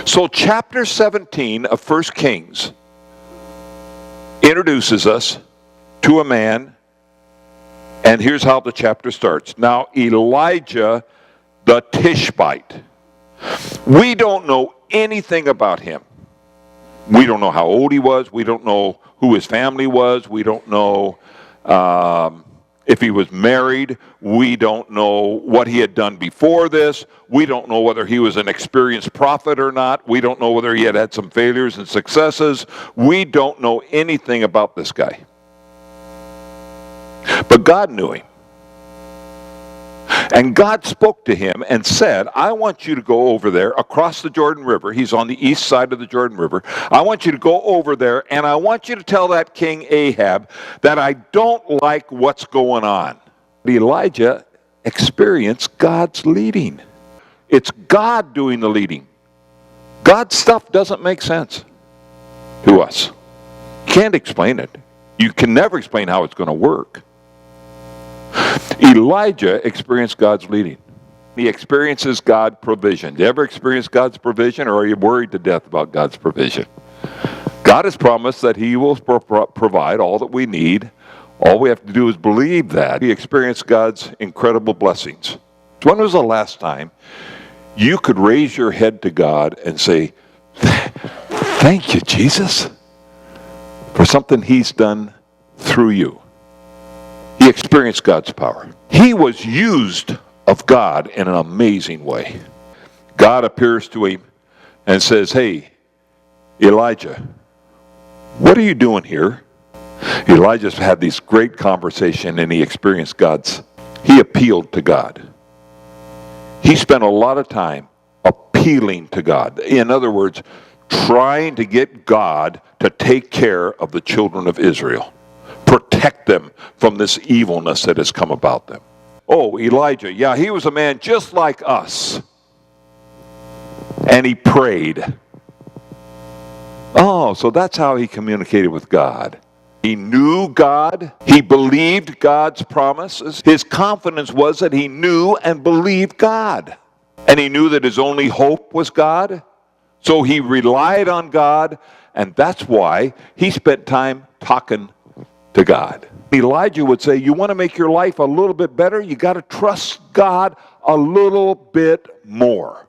So chapter 17 of 1 Kings introduces us to a man, and here's how the chapter starts. Now Elijah the Tishbite. We don't know anything about him. We don't know how old he was. We don't know who his family was. We don't know if he was married. We don't know what he had done before this. We don't know whether he was an experienced prophet or not. We don't know whether he had had some failures and successes. We don't know anything about this guy. But God knew him. And God spoke to him and said, I want you to go over there across the Jordan River. He's on the east side of the Jordan River. I want you to go over there, and I want you to tell that King Ahab that I don't like what's going on. Elijah experienced God's leading. It's God doing the leading. God's stuff doesn't make sense to us. You can't explain it. You can never explain how it's going to work. Elijah experienced God's leading. He experiences God's provision. Do you ever experience God's provision, or are you worried to death about God's provision? God has promised that he will provide all that we need. All we have to do is believe that. He experienced God's incredible blessings. When was the last time you could raise your head to God and say, thank you, Jesus, for something he's done through you? He experienced God's power. He was used of God in an amazing way. God appears to him and says, hey, Elijah, what are you doing here? Elijah's had this great conversation, and he experienced he appealed to God. He spent a lot of time appealing to God. In other words, trying to get God to take care of the children of Israel. Protect them from this evilness that has come about them. Oh, Elijah, yeah, he was a man just like us. And he prayed. Oh, so that's how he communicated with God. He knew God. He believed God's promises. His confidence was that he knew and believed God. And he knew that his only hope was God. So he relied on God, and that's why he spent time talking to God. Elijah would say, you want to make your life a little bit better? You got to trust God a little bit more.